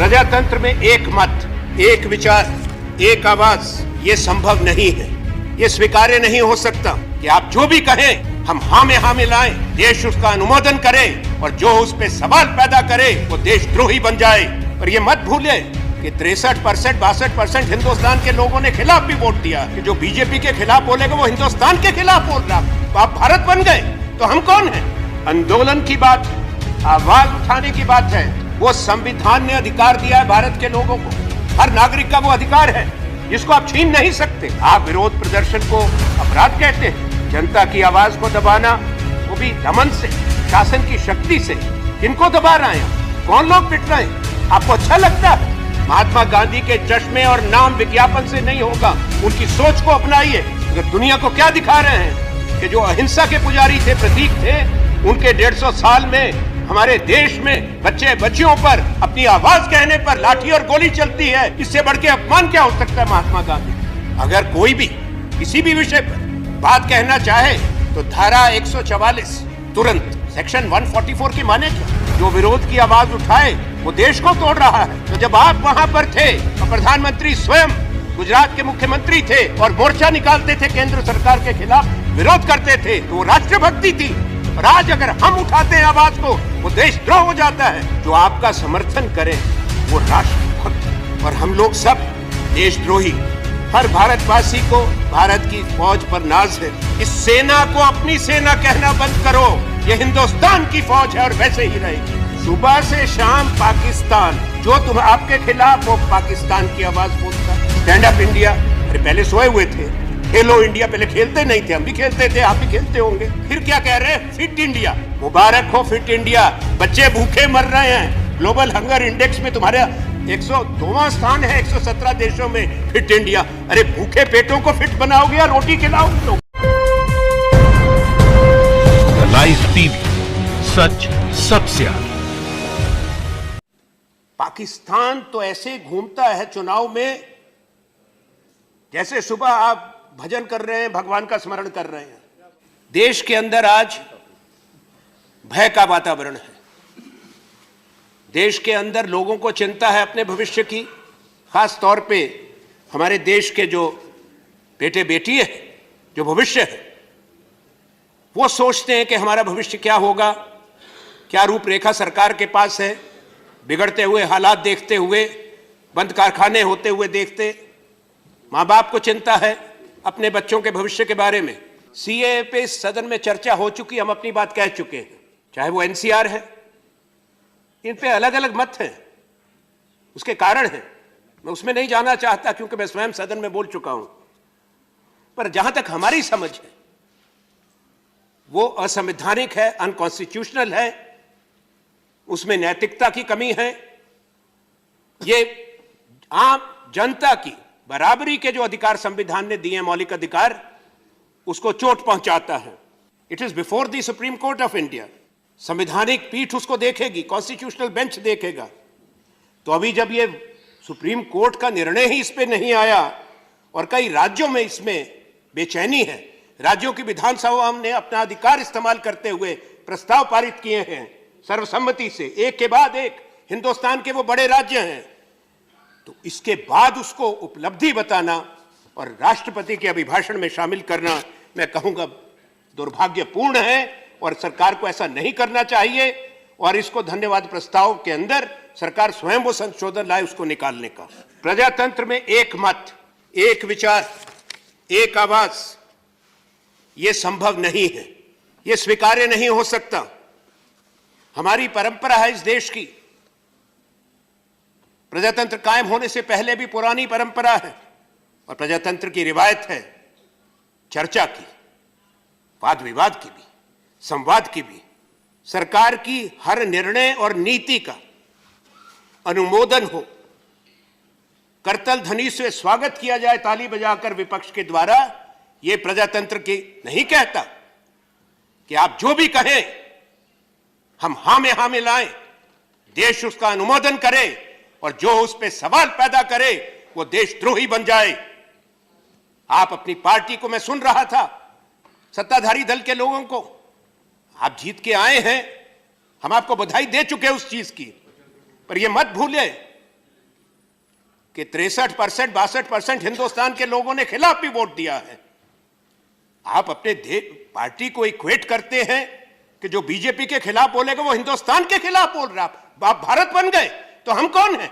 प्रजातंत्र में एक मत, एक विचार, एक आवाज ये संभव नहीं है। ये स्वीकार्य नहीं हो सकता कि आप जो भी कहें हम हाँ में हाँ मिलाएं, देश उसका अनुमोदन करे और जो उस पे सवाल पैदा करे वो देशद्रोही बन जाए। और ये मत भूले कि 63%, 62% हिंदुस्तान के लोगों ने खिलाफ भी वोट दिया। कि जो बीजेपी के खिलाफ बोलेगा वो हिंदुस्तान के खिलाफ बोल रहा। तो आप भारत बन गए तो हम कौन हैं? आंदोलन की बात, आवाज उठाने की बात है। वो संविधान ने अधिकार दिया है भारत के लोगों को, हर नागरिक का वो अधिकार है जिसको आप छीन नहीं सकते। आप विरोध प्रदर्शन को अपराध कहते हैं। जनता की आवाज को दबाना, वो भी दमन से, शासन की शक्ति से। किनको दबा रहे हैं? कौन लोग पिट रहे हैं? आपको अच्छा लगता है? महात्मा गांधी के चश्मे और नाम विज्ञापन से नहीं होगा, उनकी सोच को अपनाइए। अगर दुनिया को क्या दिखा रहे हैं कि जो अहिंसा के पुजारी थे, प्रतीक थे, उनके 150 साल में हमारे देश में बच्चे बच्चियों पर अपनी आवाज कहने पर लाठी और गोली चलती है। इससे बढ़ के अपमान क्या हो सकता है महात्मा गांधी? अगर कोई भी किसी भी विषय पर बात कहना चाहे तो धारा 144 तुरंत, सेक्शन 144 की माने क्या? जो विरोध की आवाज उठाए वो देश को तोड़ रहा है। तो जब आप वहां पर थे और प्रधानमंत्री स्वयं गुजरात के मुख्यमंत्री थे और मोर्चा निकालते थे केंद्र सरकार के खिलाफ, विरोध करते थे, तो वो राष्ट्रभक्ति थी। और आज अगर हम उठाते हैं आवाज को, वो देशद्रोह हो जाता है। जो आपका समर्थन करें वो राष्ट्रभक्त, और हम लोग सब देशद्रोही। हर भारतवासी को भारत की फौज पर नाज है। इस सेना को अपनी सेना कहना बंद करो। ये हिंदुस्तान की फौज है और वैसे ही रहेगी। सुबह से शाम पाकिस्तान, जो तुम आपके खिलाफ हो, पाकिस्तान की आवाज बोलता। स्टैंड अप इंडिया, अरे पहले सोए हुए थे। खेलो इंडिया, पहले खेलते नहीं थे, हम भी खेलते थे, आप भी खेलते होंगे। फिर क्या कह रहे हैं? Fit India. मुबारक हो फिट इंडिया। बच्चे भूखे मर रहे हैं। ग्लोबल हंगर इंडेक्स में तुम्हारा 102वां स्थान है 117 देशों में। फिट इंडिया, अरे भूखे पेटों को फिट बनाओगे या रोटी खिलाओ लोग? लाइव टीवी, सच सबसे आगे। पाकिस्तान तो ऐसे घूमता है चुनाव में जैसे सुबह आप भजन कर रहे हैं, भगवान का स्मरण कर रहे हैं। देश के अंदर आज भय का वातावरण है। देश के अंदर लोगों को चिंता है अपने भविष्य की। खास तौर पे हमारे देश के जो बेटे बेटी है, जो भविष्य है, वो सोचते हैं कि हमारा भविष्य क्या होगा, क्या रूपरेखा सरकार के पास है। बिगड़ते हुए हालात देखते हुए, बंद कारखाने होते हुए देखते, माँ बाप को चिंता है अपने बच्चों के भविष्य के बारे में। सीएए पे सदन में चर्चा हो चुकी, हम अपनी बात कह चुके हैं। चाहे वो एनसीआर है, इन पे अलग अलग मत हैं, उसके कारण हैं। मैं उसमें नहीं जाना चाहता क्योंकि मैं स्वयं सदन में बोल चुका हूं। पर जहां तक हमारी समझ है वो असंवैधानिक है, अनकॉन्स्टिट्यूशनल है, उसमें नैतिकता की कमी है। ये आम जनता की बराबरी के जो अधिकार संविधान ने दिए, मौलिक अधिकार, उसको चोट पहुंचाता है। It is before the supreme court of India. संवैधानिक पीठ उसको देखेगी, कॉन्स्टिट्यूशनल बेंच देखेगा। तो अभी जब ये सुप्रीम कोर्ट का निर्णय ही इस पे नहीं आया और कई राज्यों में इसमें बेचैनी है, राज्यों की विधानसभा ने अपना अधिकार इस्तेमाल करते हुए प्रस्ताव पारित किए हैं सर्वसम्मति से, एक के बाद एक। हिंदुस्तान के वो बड़े राज्य हैं, तो इसके बाद उसको उपलब्धि बताना और राष्ट्रपति के अभिभाषण में शामिल करना, मैं कहूंगा दुर्भाग्यपूर्ण है और सरकार को ऐसा नहीं करना चाहिए। और इसको धन्यवाद प्रस्ताव के अंदर सरकार स्वयं वो संशोधन लाए उसको निकालने का। प्रजातंत्र में एक मत, एक विचार, एक आवाज ये संभव नहीं है। ये स्वीकार्य नहीं हो सकता। हमारी परंपरा है इस देश की, प्रजातंत्र कायम होने से पहले भी पुरानी परंपरा है और प्रजातंत्र की रिवायत है चर्चा की, वाद विवाद की भी, संवाद की भी। सरकार की हर निर्णय और नीति का अनुमोदन हो, करतल ध्वनि से स्वागत किया जाए ताली बजाकर विपक्ष के द्वारा। यह प्रजातंत्र की नहीं कहता कि आप जो भी कहें हम हाँ में हाँ मिलाएं, देश उसका अनुमोदन करे और जो उस पे सवाल पैदा करे वो देशद्रोही बन जाए। आप अपनी पार्टी को, मैं सुन रहा था सत्ताधारी दल के लोगों को, आप जीत के आए हैं, हम आपको बधाई दे चुके उस चीज की, पर यह मत भूलें कि 63%, 62% हिंदुस्तान के लोगों ने खिलाफ भी वोट दिया है। आप अपने पार्टी को इक्वेट करते हैं कि जो बीजेपी के खिलाफ बोलेगा वो हिंदुस्तान के खिलाफ बोल रहा। आप भारत बन गए तो हम कौन हैं?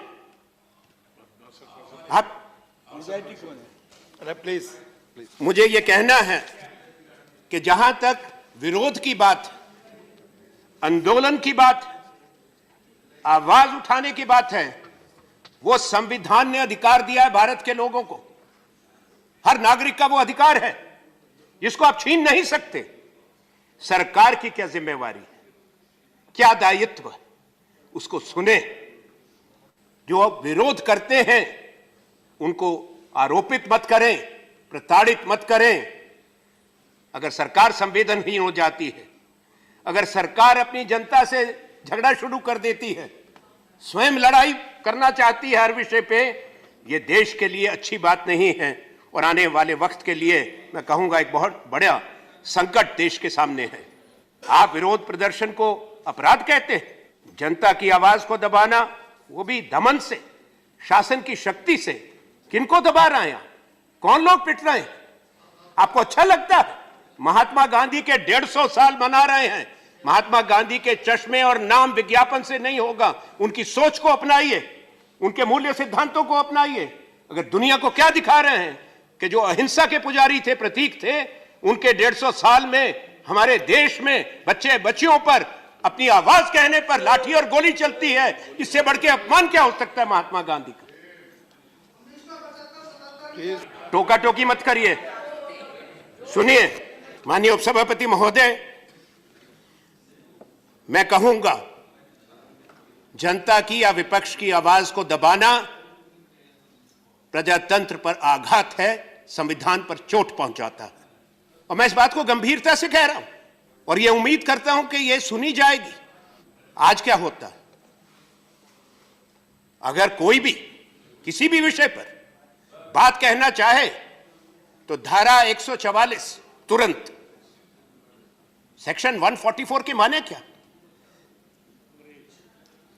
आप प्लीज मुझे ये कहना है कि जहां तक विरोध की बात, आंदोलन की बात, आवाज उठाने की बात है, वो संविधान ने अधिकार दिया है भारत के लोगों को। हर नागरिक का वो अधिकार है जिसको आप छीन नहीं सकते। सरकार की क्या जिम्मेवारी है, क्या दायित्व है, उसको सुने। जो विरोध करते हैं उनको आरोपित मत करें, प्रताड़ित मत करें। अगर सरकार संवेदनहीन हो जाती है, अगर सरकार अपनी जनता से झगड़ा शुरू कर देती है, स्वयं लड़ाई करना चाहती है हर विषय पे, ये देश के लिए अच्छी बात नहीं है। और आने वाले वक्त के लिए मैं कहूंगा एक बहुत बड़ा संकट देश के सामने है। आप विरोध प्रदर्शन को अपराध कहते हैं। जनता की आवाज को दबाना, वो भी दमन से, शासन की शक्ति से। किनको दबा रहे हैं? कौन लोग पिट रहे हैं? आपको अच्छा लगता है? महात्मा गांधी के 150 साल मना रहे हैं। महात्मा गांधी के चश्मे और नाम विज्ञापन से नहीं होगा। उनकी सोच को अपनाइए, उनके मूल्य सिद्धांतों को अपनाइए। अगर दुनिया को क्या दिखा रहे हैं कि जो अहिंसा के पुजारी थे, प्रतीक थे, उनके 150 साल में हमारे देश में बच्चे बच्चियों पर अपनी आवाज कहने पर लाठी और गोली चलती है। इससे बढ़ के अपमान क्या हो सकता है महात्मा गांधी का? टोका टोकी मत करिए। सुनिए माननीय उपसभापति महोदय, मैं कहूंगा जनता की या विपक्ष की आवाज को दबाना प्रजातंत्र पर आघात है, संविधान पर चोट पहुंचाता है। और मैं इस बात को गंभीरता से कह रहा हूं और यह उम्मीद करता हूं कि यह सुनी जाएगी। आज क्या होता है, अगर कोई भी किसी भी विषय पर बात कहना चाहे तो धारा 144 तुरंत, सेक्शन 144 के माने क्या?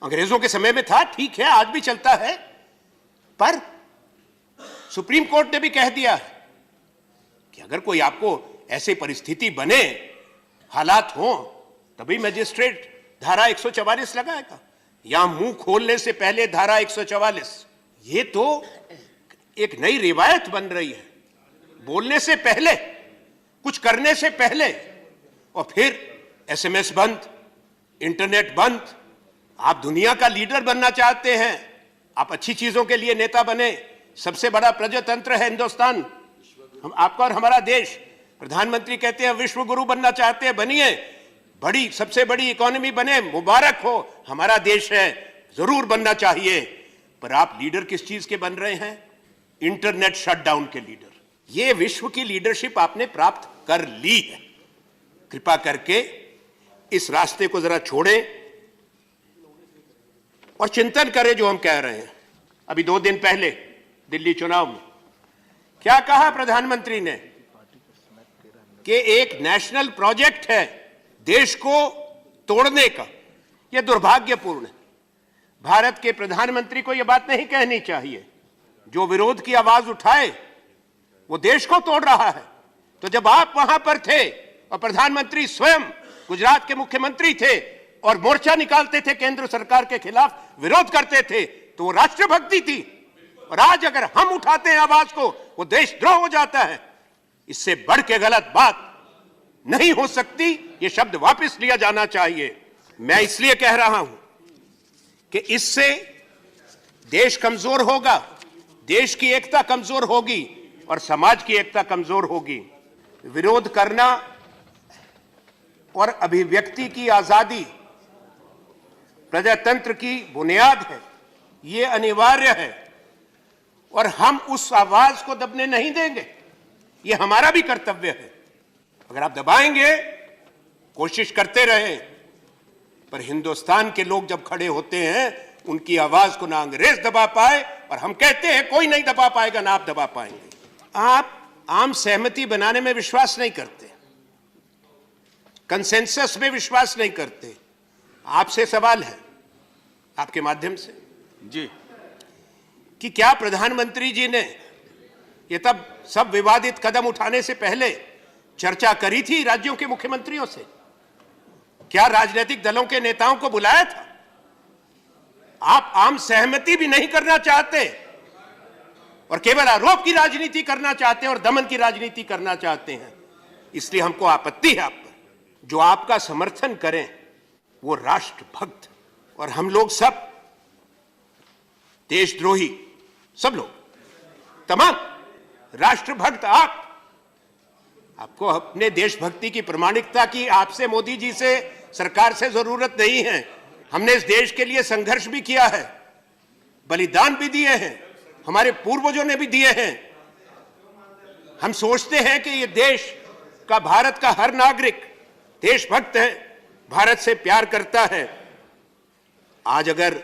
अंग्रेजों के समय में था, ठीक है, आज भी चलता है, पर सुप्रीम कोर्ट ने भी कह दिया है कि अगर कोई आपको ऐसी परिस्थिति बने, हालात हो, तभी मजिस्ट्रेट धारा 144 लगाएगा। यहां मुंह खोलने से पहले धारा 144, ये तो एक नई रिवायत बन रही है। बोलने से पहले, कुछ करने से पहले, और फिर एसएमएस बंद, इंटरनेट बंद। आप दुनिया का लीडर बनना चाहते हैं, आप अच्छी चीजों के लिए नेता बने। सबसे बड़ा प्रजातंत्र है हिंदुस्तान, हम आपका और हमारा देश। प्रधानमंत्री कहते हैं विश्व गुरु बनना चाहते हैं, बनिए। बड़ी, सबसे बड़ी इकोनॉमी बने, मुबारक हो, हमारा देश है, जरूर बनना चाहिए। पर आप लीडर किस चीज के बन रहे हैं? इंटरनेट शटडाउन के लीडर। ये विश्व की लीडरशिप आपने प्राप्त कर ली है। कृपा करके इस रास्ते को जरा छोड़ें और चिंतन करें जो हम कह रहे हैं। अभी 2 दिन पहले दिल्ली चुनाव में क्या कहा प्रधानमंत्री ने कि एक नेशनल प्रोजेक्ट है देश को तोड़ने का। यह दुर्भाग्यपूर्ण है। भारत के प्रधानमंत्री को यह बात नहीं कहनी चाहिए। जो विरोध की आवाज उठाए वो देश को तोड़ रहा है। तो जब आप वहां पर थे और प्रधानमंत्री स्वयं गुजरात के मुख्यमंत्री थे और मोर्चा निकालते थे केंद्र सरकार के खिलाफ, विरोध करते थे, तो वो राष्ट्रभक्ति थी। और आज अगर हम उठाते हैं आवाज को, वो देशद्रोह हो जाता है। इससे बढ़ के गलत बात नहीं हो सकती। ये शब्द वापस लिया जाना चाहिए। मैं इसलिए कह रहा हूं कि इससे देश कमजोर होगा, देश की एकता कमजोर होगी और समाज की एकता कमजोर होगी। विरोध करना और अभिव्यक्ति की आजादी प्रजातंत्र की बुनियाद है, यह अनिवार्य है और हम उस आवाज को दबने नहीं देंगे। यह हमारा भी कर्तव्य है। अगर आप दबाएंगे, कोशिश करते रहें, पर हिंदुस्तान के लोग जब खड़े होते हैं, उनकी आवाज को ना अंग्रेज दबा पाए, और हम कहते हैं कोई नहीं दबा पाएगा, ना आप दबा पाएंगे। आप आम सहमति बनाने में विश्वास नहीं करते, कंसेंसस में विश्वास नहीं करते। आपसे सवाल है, आपके माध्यम से जी, कि क्या प्रधानमंत्री जी ने ये तब सब विवादित कदम उठाने से पहले चर्चा करी थी राज्यों के मुख्यमंत्रियों से? क्या राजनीतिक दलों के नेताओं को बुलाया था? आप आम सहमति भी नहीं करना चाहते और केवल आरोप की राजनीति करना चाहते हैं और दमन की राजनीति करना चाहते हैं। इसलिए हमको आपत्ति है आप पर। जो आपका समर्थन करें वो राष्ट्रभक्त, और हम लोग सब देशद्रोही, सब लोग, तमाम राष्ट्रभक्त आपको अपने देशभक्ति की प्रामाणिकता की आपसे, मोदी जी से, सरकार से जरूरत नहीं है। हमने इस देश के लिए संघर्ष भी किया है, बलिदान भी दिए हैं, हमारे पूर्वजों ने भी दिए हैं। हम सोचते हैं कि ये देश का, भारत का हर नागरिक देशभक्त है, भारत से प्यार करता है। आज अगर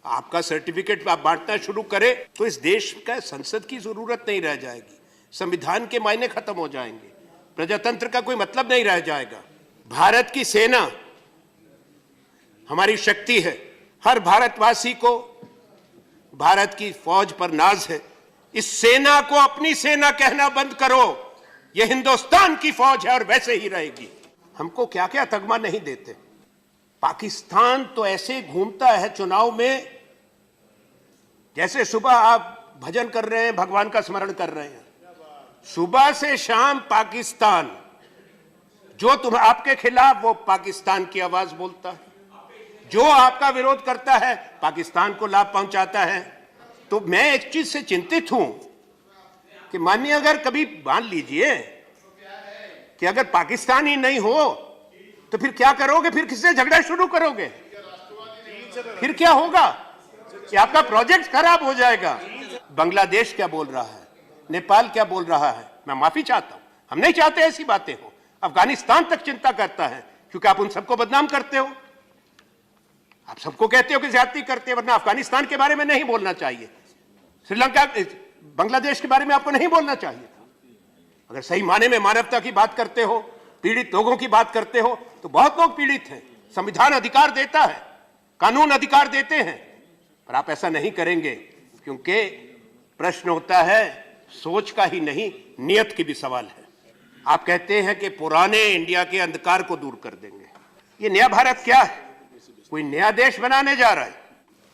आपका सर्टिफिकेट आप बांटना शुरू करें तो इस देश का संसद की जरूरत नहीं रह जाएगी, संविधान के मायने खत्म हो जाएंगे, प्रजातंत्र का कोई मतलब नहीं रह जाएगा। भारत की सेना हमारी शक्ति है। हर भारतवासी को भारत की फौज पर नाज है। इस सेना को अपनी सेना कहना बंद करो। यह हिंदुस्तान की फौज है और वैसे ही रहेगी। हमको क्या क्या तगमा नहीं देते। पाकिस्तान तो ऐसे घूमता है चुनाव में जैसे सुबह आप भजन कर रहे हैं, भगवान का स्मरण कर रहे हैं। सुबह से शाम पाकिस्तान, जो तुम आपके खिलाफ वो पाकिस्तान की आवाज बोलता है, जो आपका विरोध करता है पाकिस्तान को लाभ पहुंचाता है। तो मैं एक चीज से चिंतित हूं कि मानिए अगर कभी मान लीजिए कि अगर पाकिस्तान ही नहीं हो तो फिर क्या करोगे? फिर किससे झगड़ा शुरू करोगे? फिर क्या होगा कि आपका प्रोजेक्ट खराब हो जाएगा। बांग्लादेश क्या बोल रहा है, नेपाल क्या बोल रहा है, मैं माफी चाहता हूं, हम नहीं चाहते ऐसी बातें हो। अफगानिस्तान तक चिंता करता है क्योंकि आप उन सबको बदनाम करते हो, आप सबको कहते हो कि ज्यादती करते हो, वरना अफगानिस्तान के बारे में नहीं बोलना चाहिए, श्रीलंका, बांग्लादेश के बारे में आपको नहीं बोलना चाहिए था। अगर सही माने में मानवता की बात करते हो, पीड़ित लोगों की बात करते हो, तो बहुत लोग पीड़ित हैं। संविधान अधिकार देता है, कानून अधिकार देते हैं, पर आप ऐसा नहीं करेंगे क्योंकि प्रश्न होता है सोच का ही नहीं, नियत की भी सवाल है। आप कहते हैं कि पुराने इंडिया के अंधकार को दूर कर देंगे। ये नया भारत क्या है? कोई नया देश बनाने जा रहा है?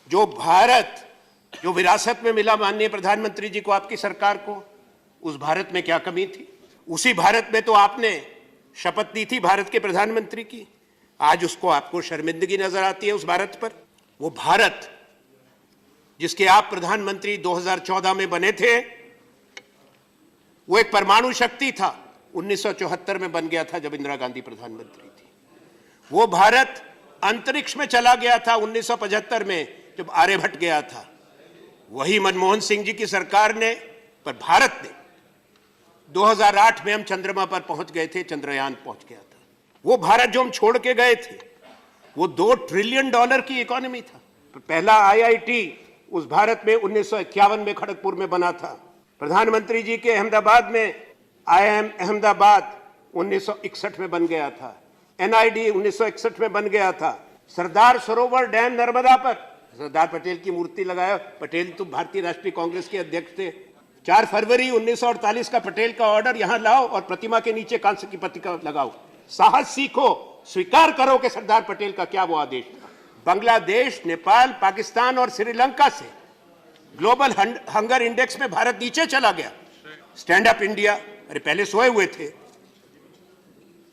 जो भारत, जो विरासत में मिला माननीय प्रधानमंत्री जी को, आपकी सरकार को, उस भारत में क्या कमी थी? उसी भारत में तो आपने शपथ दी थी भारत के प्रधानमंत्री की। आज उसको आपको शर्मिंदगी नजर आती है उस भारत पर। वो भारत जिसके आप प्रधानमंत्री 2014 में बने थे, वो एक परमाणु शक्ति था। 1974 में बन गया था जब इंदिरा गांधी प्रधानमंत्री थी। वो भारत अंतरिक्ष में चला गया था 1975 में जब आर्यभट्ट गया था। वही मनमोहन सिंह जी की सरकार ने, पर भारत ने 2008 में हम चंद्रमा पर पहुंच गए थे, चंद्रयान पहुंच गया था। वो भारत जो हम छोड़ के गए थे, वो $2 ट्रिलियन की इकोनॉमी था। पहला IIT उस भारत में 1951 में खड़गपुर में बना था। प्रधानमंत्री जी के अहमदाबाद में IIM अहमदाबाद 1961 में बन गया था। NID 1961 में बन गया था। सरदार सरोवर डैम नर्मदा पर सरदार पटेल की मूर्ति लगाया। पटेल तो भारतीय राष्ट्रीय कांग्रेस के अध्यक्ष थे। 4 फरवरी 1948 का पटेल का ऑर्डर यहां लाओ और प्रतिमा के नीचे कांस्य की पत्रिका लगाओ। साहस सीखो, स्वीकार करो कि सरदार पटेल का क्या वो आदेश था। बांग्लादेश, नेपाल, पाकिस्तान और श्रीलंका से ग्लोबल हंगर इंडेक्स में भारत नीचे चला गया। स्टैंड अप इंडिया, अरे पहले सोए हुए थे।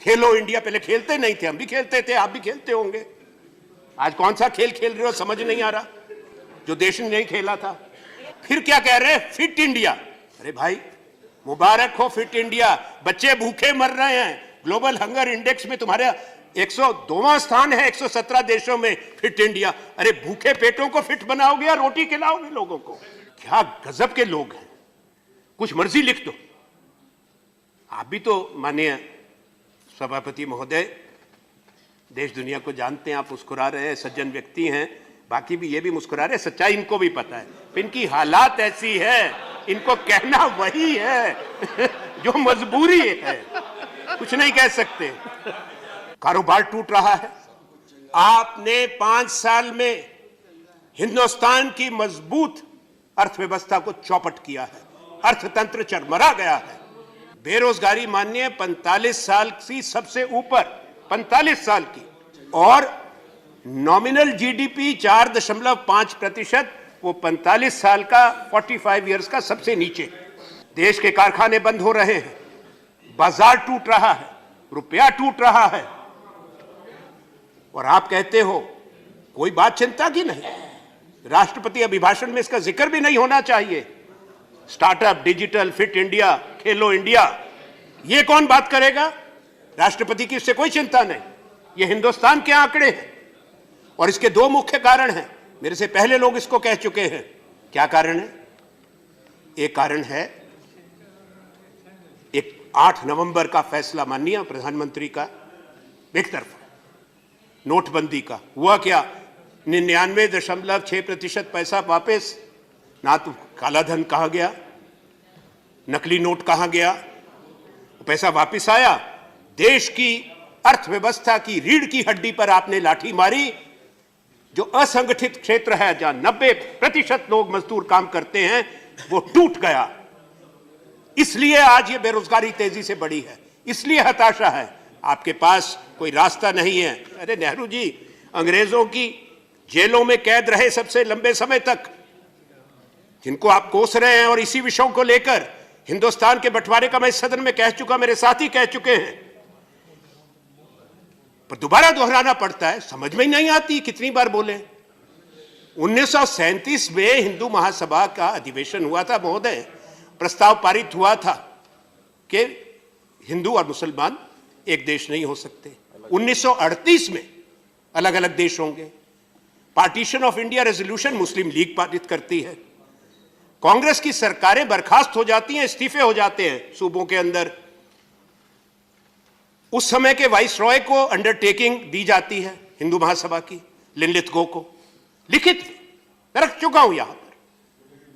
खेलो इंडिया, पहले खेलते नहीं थे, हम भी खेलते थे, आप भी खेलते होंगे। आज कौन सा खेल खेल रहे हो समझ नहीं आ रहा, जो देश ने नहीं खेला था। फिर क्या कह रहे हैं, फिट इंडिया। अरे भाई मुबारक हो, फिट इंडिया। बच्चे भूखे मर रहे हैं। ग्लोबल हंगर इंडेक्स में तुम्हारा 102वां स्थान है 117 देशों में। फिट इंडिया, अरे भूखे पेटों को फिट बनाओगे या रोटी खिलाओगे लोगों को? क्या गजब के लोग हैं, कुछ मर्जी लिख दो। आप भी तो माननीय सभापति महोदय देश दुनिया को जानते हैं, आप मुस्कुरा रहे हैं, सज्जन व्यक्ति हैं, बाकी भी ये भी मुस्कुरा रहे हैं, सच्चाई इनको भी पता है। इनकी हालात ऐसी है, इनको कहना वही है जो मजबूरी है, कुछ नहीं कह सकते। कारोबार टूट रहा है। आपने 5 साल में हिंदुस्तान की मजबूत अर्थव्यवस्था को चौपट किया है, अर्थतंत्र चरमरा गया है। बेरोजगारी मानिए 45 साल की सबसे ऊपर, 45 साल की, और नॉमिनल जीडीपी 4.5%, वो 45 साल का 45 इयर्स का सबसे नीचे। देश के कारखाने बंद हो रहे हैं, बाजार टूट रहा है, रुपया टूट रहा है, और आप कहते हो कोई बात चिंता की नहीं। राष्ट्रपति अभिभाषण में इसका जिक्र भी नहीं होना चाहिए। स्टार्टअप, डिजिटल, फिट इंडिया, खेलो इंडिया, ये कौन बात करेगा? राष्ट्रपति की इससे कोई चिंता नहीं। ये हिंदुस्तान के आंकड़े हैं, और इसके दो मुख्य कारण हैं। मेरे से पहले लोग इसको कह चुके हैं। क्या कारण है? एक कारण है एक 8 नवंबर का फैसला, माननीय प्रधानमंत्री का, एक तरफा नोटबंदी का। हुआ क्या? 99.6% पैसा वापस, ना तो काला धन कहां गया, नकली नोट कहां गया, पैसा वापस आया। देश की अर्थव्यवस्था की रीढ़ की हड्डी पर आपने लाठी मारी। जो असंगठित क्षेत्र है, जहां 90% लोग मजदूर काम करते हैं, वो टूट गया। इसलिए आज ये बेरोजगारी तेजी से बढ़ी है, इसलिए हताशा है। आपके पास कोई रास्ता नहीं है। अरे नेहरू जी अंग्रेजों की जेलों में कैद रहे सबसे लंबे समय तक, जिनको आप कोस रहे हैं, और इसी विषयों को लेकर हिंदुस्तान के बंटवारे का मैं इस सदन में कह चुका, मेरे साथी कह चुके हैं, पर दोबारा दोहराना पड़ता है। समझ में ही नहीं आती, कितनी बार बोले। 1937 में हिंदू महासभा का अधिवेशन हुआ था महोदय, प्रस्ताव पारित हुआ था कि हिंदू और मुसलमान एक देश नहीं हो सकते। 1938 में अलग अलग देश होंगे। Partition of India resolution Muslim league पारित करती है। कांग्रेस की सरकारें बर्खास्त हो जाती हैं, इस्तीफे हो जाते हैं सूबों के अंदर। उस समय के वाइस रॉय को अंडरटेकिंग दी जाती है हिंदू महासभा की, लिनलिथ गो को, लिखित रख चुका हूं यहां पर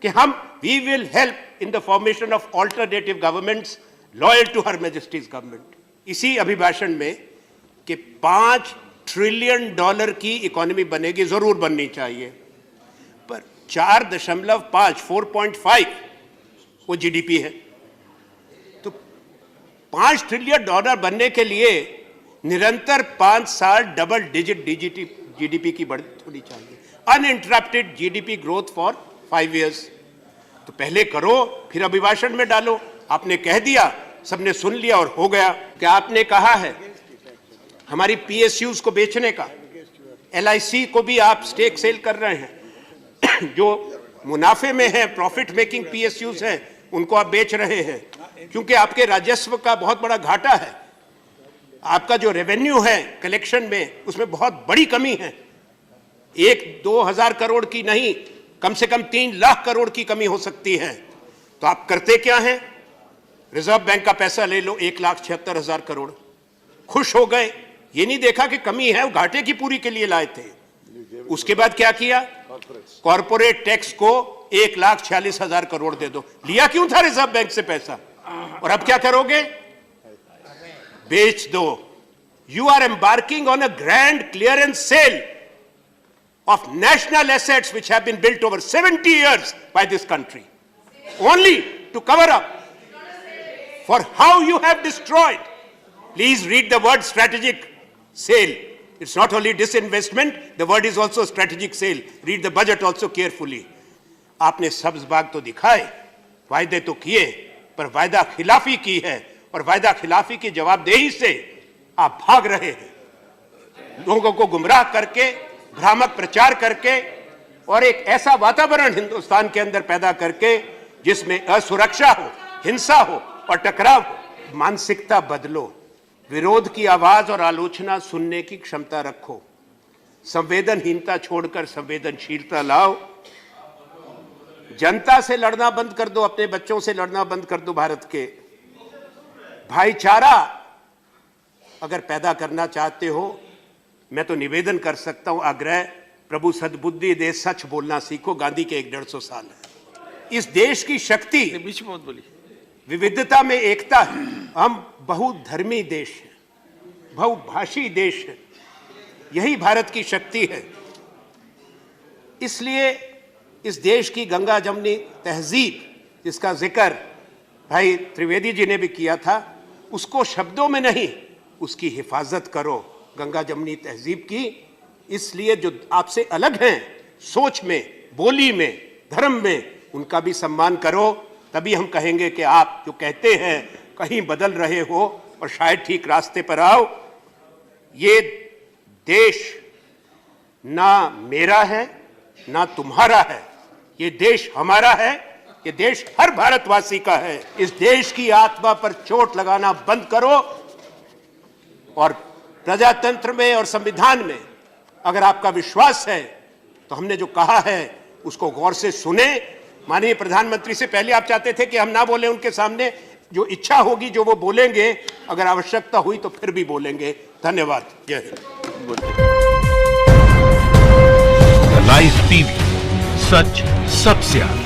कि हम we will help in the formation of alternative governments loyal to her majesty's government. इसी अभिभाषण में कि $5 ट्रिलियन की इकोनॉमी बनेगी, जरूर बननी चाहिए, पर 4.5 वो जीडीपी है। तो $5 ट्रिलियन बनने के लिए निरंतर 5 साल डबल डिजिट जीडीपी की बढ़त होनी चाहिए। Uninterrupted GDP growth for 5 years. तो पहले करो, फिर अभिभाषण में डालो। आपने कह दिया, सबने सुन लिया और हो गया। क्या आपने कहा है हमारी पीएसयूज को बेचने का? एलआईसी को भी आप स्टेक सेल कर रहे हैं। जो मुनाफे में है, प्रॉफिट मेकिंग पीएसयूज हैं, उनको आप बेच रहे हैं, क्योंकि आपके राजस्व का बहुत बड़ा घाटा है। आपका जो रेवेन्यू है कलेक्शन में, उसमें बहुत बड़ी कमी है। 1-2 हजार करोड़ की नहीं, कम से कम 3 लाख करोड़ की कमी हो सकती है। तो आप करते क्या हैं? रिजर्व बैंक का पैसा ले लो, 1,76,000 करोड़, खुश हो गए। ये नहीं देखा कि कमी है, वो घाटे की पूरी के लिए लाए थे। उसके बाद क्या किया? कॉर्पोरेट टैक्स को 1,46,000 करोड़ दे दो। लिया क्यों था रिजर्व बैंक से पैसा? और अब क्या करोगे? बेच दो। You are embarking on a grand clearance sale of national assets which have been built over 70 years by this country, only to cover up for how you have destroyed. Please read the word strategic sale. It's not only disinvestment, the word is also strategic sale. Read the budget also carefully. आपने सब्ज बाग तो दिखाए, वायदे तो किए, पर वायदा खिलाफी की है, और वायदा खिलाफी की जवाबदेही से आप भाग रहे हैं। लोगों को गुमराह करके, भ्रामक प्रचार करके, और एक ऐसा वातावरण हिंदुस्तान के अंदर पैदा करके जिसमें असुरक्षा हो, हिंसा हो और टकराव हो। मानसिकता बदलो, विरोध की आवाज और आलोचना सुनने की क्षमता रखो, संवेदनहीनता छोड़कर संवेदनशीलता लाओ। जनता से लड़ना बंद कर दो, अपने बच्चों से लड़ना बंद कर दो। भारत के भाईचारा अगर पैदा करना चाहते हो, मैं तो निवेदन कर सकता हूं, आग्रह, प्रभु सद्बुद्धि दे, सच बोलना सीखो। गांधी के 150 साल है। इस देश की शक्ति बीच में मत बोलिए, विविधता में एकता है। हम बहुधर्मी देश है, बहुभाषी देश है, यही भारत की शक्ति है। इसलिए इस देश की गंगा जमनी तहजीब जिसका जिक्र भाई त्रिवेदी जी ने भी किया था, उसको शब्दों में नहीं, उसकी हिफाजत करो गंगा जमनी तहजीब की। इसलिए जो आपसे अलग हैं सोच में, बोली में, धर्म में, उनका भी सम्मान करो। तभी हम कहेंगे कि आप जो कहते हैं कहीं बदल रहे हो और शायद ठीक रास्ते पर आओ। ये देश ना मेरा है ना तुम्हारा है, ये देश हमारा है, ये देश हर भारतवासी का है। इस देश की आत्मा पर चोट लगाना बंद करो और प्रजातंत्र में और संविधान में अगर आपका विश्वास है तो हमने जो कहा है उसको गौर से सुने। माननीय प्रधानमंत्री से पहले आप चाहते थे कि हम ना बोले उनके सामने, जो इच्छा होगी जो वो बोलेंगे, अगर आवश्यकता हुई तो फिर भी बोलेंगे। धन्यवाद। जय हिंद। लाइव टीवी, सच सबसे आगे।